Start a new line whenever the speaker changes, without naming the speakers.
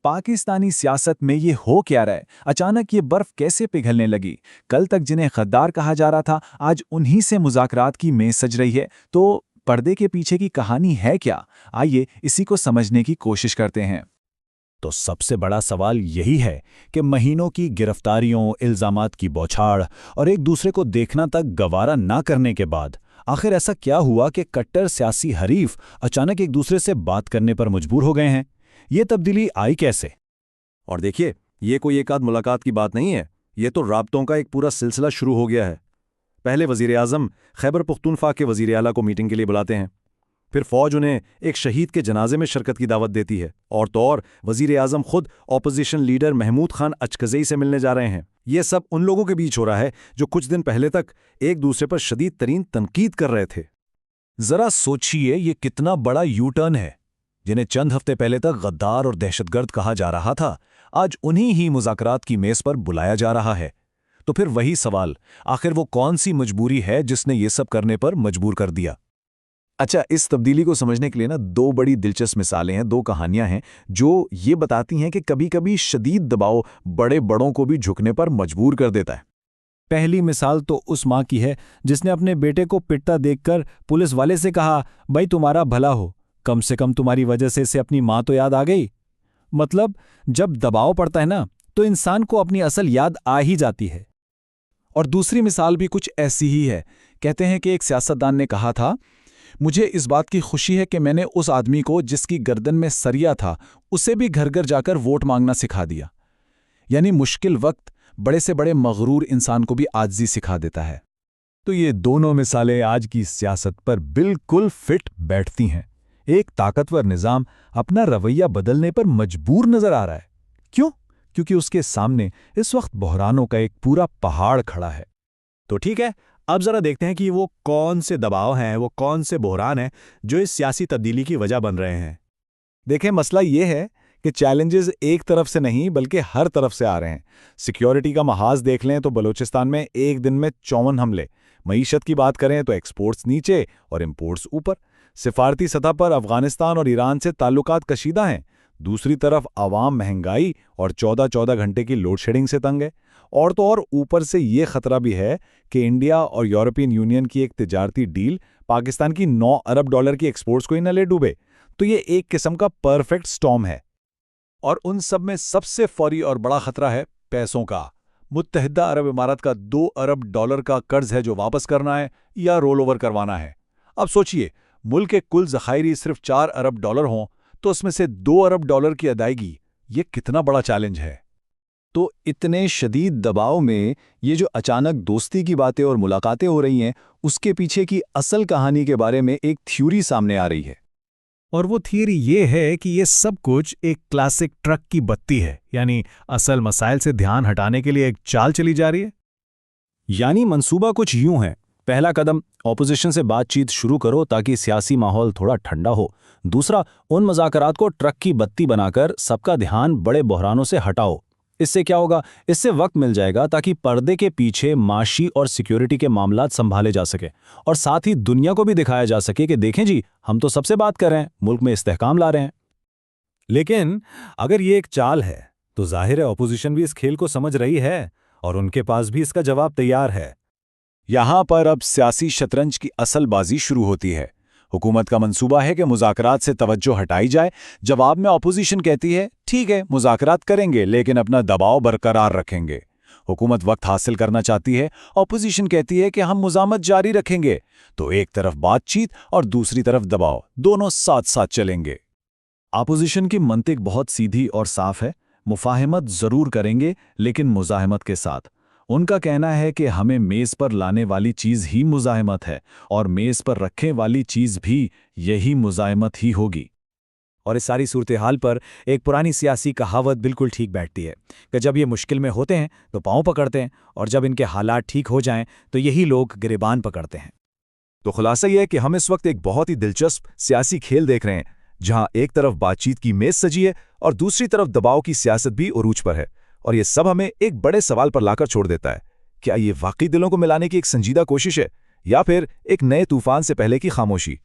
पाकिस्तानी सियासत में ये हो क्या रहा है? अचानक ये बर्फ कैसे पिघलने लगी? कल तक जिन्हें गद्दार कहा जा रहा था, आज उन्हीं से मुज़ाकरात की मेज़ सज रही है। तो पर्दे के पीछे की कहानी है क्या? आइए इसी को समझने की कोशिश करते हैं।
तो सबसे बड़ा सवाल यही है कि महीनों की गिरफ्तारियों, इल्जामात की बौछार और एक दूसरे को देखना तक गवारा ना करने के बाद आखिर ऐसा क्या हुआ कि कट्टर सियासी हरीफ अचानक एक दूसरे से बात करने पर मजबूर हो गए हैं? ये तब्दीली आई कैसे?
और देखिए, ये कोई एक आध मुलाकात की बात नहीं है, ये तो राब्तों का एक पूरा सिलसिला शुरू हो गया है। पहले वज़ीर आज़म खैबर पुख्तूनख्वा के वज़ीर आला को मीटिंग के लिए बुलाते हैं, फिर फौज उन्हें एक शहीद के जनाजे में शिरकत की दावत देती है, और तो और वज़ीर आज़म खुद ऑपोजिशन लीडर महमूद खान अचकज़ई से मिलने जा रहे हैं। ये सब उन लोगों के बीच हो रहा है जो कुछ दिन पहले तक एक दूसरे पर शदीद तरीन तनकीद कर रहे थे।
जरा सोचिए, ये कितना बड़ा यू टर्न है। जिन्हें चंद हफ्ते पहले तक गद्दार और दहशतगर्द कहा जा रहा था, आज उन्हीं ही मुज़ाकरात की मेज़ पर बुलाया जा रहा है। तो फिर वही सवाल, आखिर वो कौन सी मजबूरी है जिसने ये सब करने पर मजबूर कर दिया?
अच्छा, इस तब्दीली को समझने के लिए दो बड़ी दिलचस्प मिसालें हैं, दो कहानियां हैं जो ये बताती हैं कि कभी-कभी शदीद दबाव बड़े बड़ों को भी झुकने पर मजबूर कर देता है।
पहली मिसाल तो उस माँ की है जिसने अपने बेटे को पिटता देखकर पुलिस वाले से कहा, भाई तुम्हारा भला हो, कम से कम तुम्हारी वजह से इसे अपनी माँ तो याद आ गई। मतलब जब दबाव पड़ता है ना, तो इंसान को अपनी असल याद आ ही जाती है।
और दूसरी मिसाल भी कुछ ऐसी ही है। कहते हैं कि एक सियासतदान ने कहा था, मुझे इस बात की खुशी है कि मैंने उस आदमी को जिसकी गर्दन में सरिया था, उसे भी घर घर जाकर वोट मांगना सिखा दिया। यानी मुश्किल वक्त बड़े से बड़े मगरूर इंसान को भी आजिज़ी सिखा देता है।
तो ये दोनों मिसालें आज की सियासत पर बिल्कुल फिट बैठती हैं। एक ताकतवर निज़ाम अपना रवैया बदलने पर मजबूर नजर आ रहा है। क्यों? क्योंकि उसके सामने इस वक्त बहरानों का एक पूरा पहाड़ खड़ा है।
तो ठीक है, अब जरा देखते हैं कि वो कौन से दबाव हैं, वो कौन से बहरान हैं जो इस सियासी तब्दीली की वजह बन रहे हैं।
देखें, मसला ये है कि चैलेंजेस एक तरफ से नहीं बल्कि हर तरफ से आ रहे हैं। सिक्योरिटी का महाज देख लें तो बलूचिस्तान में एक दिन में 54 हमले। मईशत की बात करें तो एक्सपोर्ट्स नीचे और इंपोर्ट्स ऊपर। सिफारती सतह पर अफगानिस्तान और ईरान से ताल्लुकात कशीदा हैं। दूसरी तरफ आवाम महंगाई और 14-14 घंटे की लोड शेडिंग से तंग है। और तो और ऊपर से ये खतरा भी है कि इंडिया और यूरोपियन यूनियन की एक तिजारती डील पाकिस्तान की $9 अरब की एक्सपोर्ट्स को ही न ले डूबे। तो ये एक किस्म का परफेक्ट स्टॉर्म है।
और उन सब में सबसे फौरी और बड़ा खतरा है पैसों का। मुत्तहिदा अरब इमारात का $2 अरब का कर्ज है जो वापस करना है या रोल ओवर करवाना है। अब सोचिए, मुल्क के कुल ज़खायरी सिर्फ $4 अरब हों तो उसमें से $2 अरब की अदायगी, ये कितना बड़ा चैलेंज है।
तो इतने शदीद दबाव में ये जो अचानक दोस्ती की बातें और मुलाकातें हो रही हैं, उसके पीछे की असल कहानी के बारे में एक थ्योरी सामने आ रही है।
और वो थियरी ये है कि ये सब कुछ एक क्लासिक ट्रक की बत्ती है, यानी असल मसाइल से ध्यान हटाने के लिए एक चाल चली जा रही है।
यानी मंसूबा कुछ यूं है, पहला कदम ऑपोजिशन से बातचीत शुरू करो ताकि सियासी माहौल थोड़ा ठंडा हो। दूसरा, उन मुज़ाकरात को ट्रक की बत्ती बनाकर सबका ध्यान बड़े बहरानों से हटाओ। इससे क्या होगा? इससे वक्त मिल जाएगा ताकि पर्दे के पीछे माशी और सिक्योरिटी के मामलात संभाले जा सके, और साथ ही दुनिया को भी दिखाया जा सके कि देखें जी, हम तो सबसे बात कर रहे हैं, मुल्क में इस्तेहकाम ला रहे हैं।
लेकिन अगर ये एक चाल है तो जाहिर है ऑपोजिशन भी इस खेल को समझ रही है और उनके पास भी इसका जवाब तैयार है।
यहां पर अब सियासी शतरंज की असल बाजी शुरू होती है। हुकूमत का मंसूबा है कि मुज़ाकरात से तवज्जो हटाई जाए। जवाब में ऑपोजिशन कहती है, ठीक है, मुज़ाकरात करेंगे लेकिन अपना दबाव बरकरार रखेंगे। हुकूमत वक्त हासिल करना चाहती है, ऑपोजिशन कहती है कि हम मुज़ामत जारी रखेंगे। तो एक तरफ बातचीत और दूसरी तरफ दबाव, दोनों साथ साथ चलेंगे।
अपोजिशन की मंतिक बहुत सीधी और साफ है। मुफाहमत जरूर करेंगे लेकिन मुज़ाहमत के साथ। उनका कहना है कि हमें मेज़ पर लाने वाली चीज़ ही मुज़ाहमत है और मेज़ पर रखने वाली चीज़ भी यही मुज़ाहमत ही होगी।
और इस सारी सूरत हाल पर एक पुरानी सियासी कहावत बिल्कुल ठीक बैठती है कि जब ये मुश्किल में होते हैं तो पाँव पकड़ते हैं, और जब इनके हालात ठीक हो जाएं तो यही लोग गिरेबान पकड़ते हैं।
तो खुलासा यह है कि हम इस वक्त एक बहुत ही दिलचस्प सियासी खेल देख रहे हैं, जहां एक तरफ बातचीत की मेज़ सजी है और दूसरी तरफ दबाव की सियासत भी उरूज पर है। और ये सब हमें एक बड़े सवाल पर लाकर छोड़ देता है, क्या ये वाकई दिलों को मिलाने की एक संजीदा कोशिश है या फिर एक नए तूफान से पहले की खामोशी?